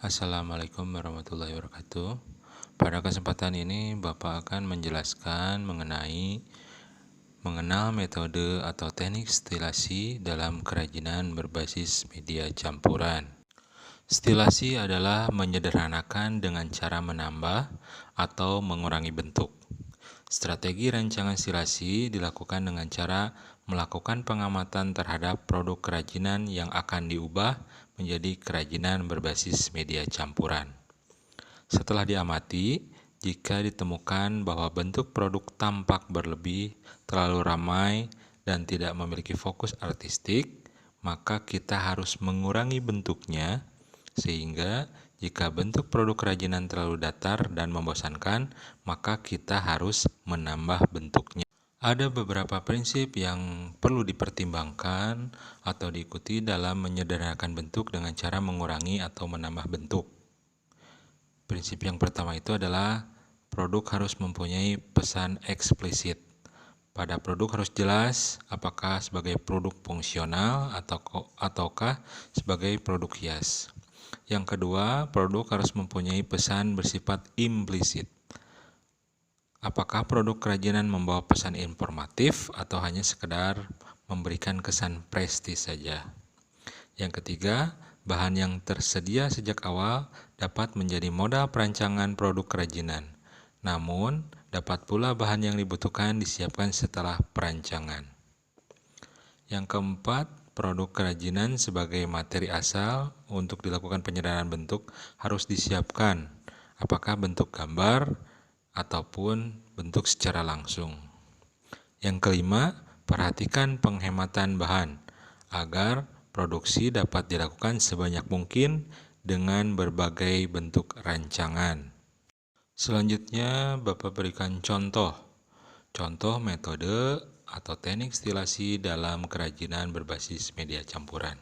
Assalamualaikum warahmatullahi wabarakatuh. Pada kesempatan ini Bapak akan menjelaskan mengenal metode atau teknik stilasi dalam kerajinan berbasis media campuran. Stilasi adalah menyederhanakan dengan cara menambah atau mengurangi bentuk. Strategi rancangan stilasi dilakukan dengan cara melakukan pengamatan terhadap produk kerajinan yang akan diubah menjadi kerajinan berbasis media campuran. Setelah diamati, jika ditemukan bahwa bentuk produk tampak berlebih, terlalu ramai, dan tidak memiliki fokus artistik, maka kita harus mengurangi bentuknya, sehingga jika bentuk produk kerajinan terlalu datar dan membosankan, maka kita harus menambah bentuknya. Ada beberapa prinsip yang perlu dipertimbangkan atau diikuti dalam menyederhanakan bentuk dengan cara mengurangi atau menambah bentuk. Prinsip yang pertama itu adalah produk harus mempunyai pesan eksplisit. Pada produk harus jelas apakah sebagai produk fungsional ataukah sebagai produk hias. Yang kedua, produk harus mempunyai pesan bersifat implisit. Apakah produk kerajinan membawa pesan informatif atau hanya sekedar memberikan kesan prestis saja. Yang ketiga, bahan yang tersedia sejak awal dapat menjadi modal perancangan produk kerajinan. Namun, dapat pula bahan yang dibutuhkan disiapkan setelah perancangan. Yang keempat, produk kerajinan sebagai materi asal untuk dilakukan penyederhanaan bentuk harus disiapkan. Apakah bentuk gambar ataupun bentuk secara langsung. Yang kelima, perhatikan penghematan bahan agar produksi dapat dilakukan sebanyak mungkin dengan berbagai bentuk rancangan. Selanjutnya, Bapak berikan contoh metode atau teknik stilasi dalam kerajinan berbasis media campuran.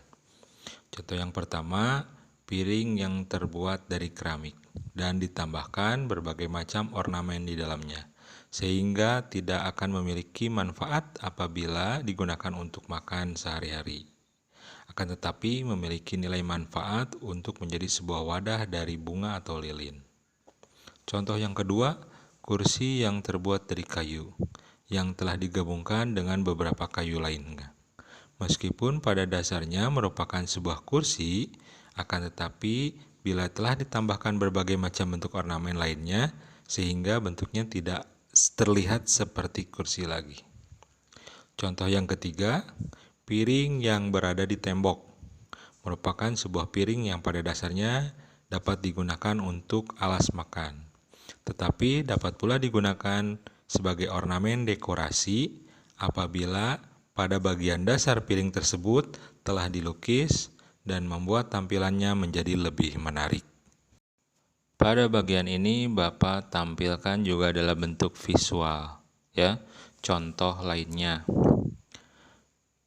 Contoh yang pertama, piring yang terbuat dari keramik dan ditambahkan berbagai macam ornamen di dalamnya, sehingga tidak akan memiliki manfaat apabila digunakan untuk makan sehari-hari. Akan tetapi memiliki nilai manfaat untuk menjadi sebuah wadah dari bunga atau lilin. Contoh yang kedua, kursi yang terbuat dari kayu, yang telah digabungkan dengan beberapa kayu lainnya. Meskipun pada dasarnya merupakan sebuah kursi, akan tetapi bila telah ditambahkan berbagai macam bentuk ornamen lainnya, sehingga bentuknya tidak terlihat seperti kursi lagi. Contoh yang ketiga, piring yang berada di tembok, merupakan sebuah piring yang pada dasarnya dapat digunakan untuk alas makan, tetapi dapat pula digunakan sebagai ornamen dekorasi apabila pada bagian dasar piring tersebut telah dilukis dan membuat tampilannya menjadi lebih menarik. Pada bagian ini Bapak tampilkan juga dalam bentuk visual, ya. Contoh lainnya.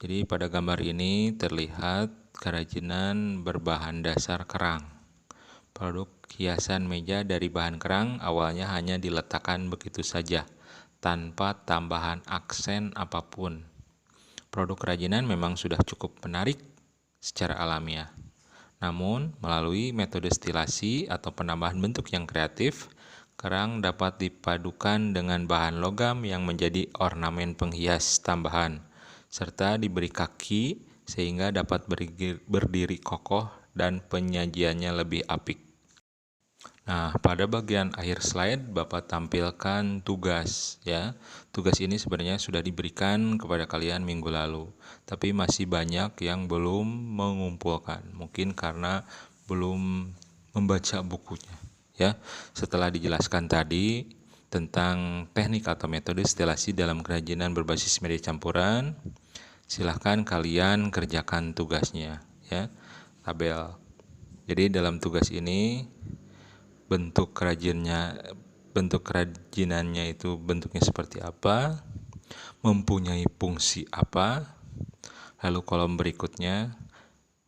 Jadi pada gambar ini terlihat kerajinan berbahan dasar kerang. Produk hiasan meja dari bahan kerang awalnya hanya diletakkan begitu saja, tanpa tambahan aksen apapun. Produk kerajinan memang sudah cukup menarik secara alamiah. Namun, melalui metode stilasi atau penambahan bentuk yang kreatif, kerang dapat dipadukan dengan bahan logam yang menjadi ornamen penghias tambahan, serta diberi kaki sehingga dapat berdiri kokoh dan penyajiannya lebih apik. Nah, pada bagian akhir slide Bapak tampilkan tugas, ya. Tugas ini sebenarnya sudah diberikan kepada kalian minggu lalu, tapi masih banyak yang belum mengumpulkan, mungkin karena belum membaca bukunya, ya. Setelah dijelaskan tadi tentang teknik atau metode stilasi dalam kerajinan berbasis media campuran, silahkan kalian kerjakan tugasnya, ya. Tabel. Jadi dalam tugas ini bentuk kerajinannya itu bentuknya seperti apa, mempunyai fungsi apa. Lalu kolom berikutnya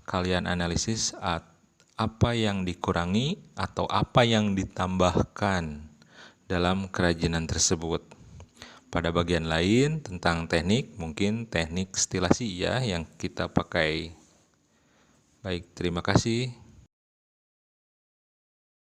kalian analisis apa yang dikurangi atau apa yang ditambahkan dalam kerajinan tersebut. Pada bagian lain tentang teknik, mungkin teknik stilasi ya yang kita pakai. Baik, terima kasih.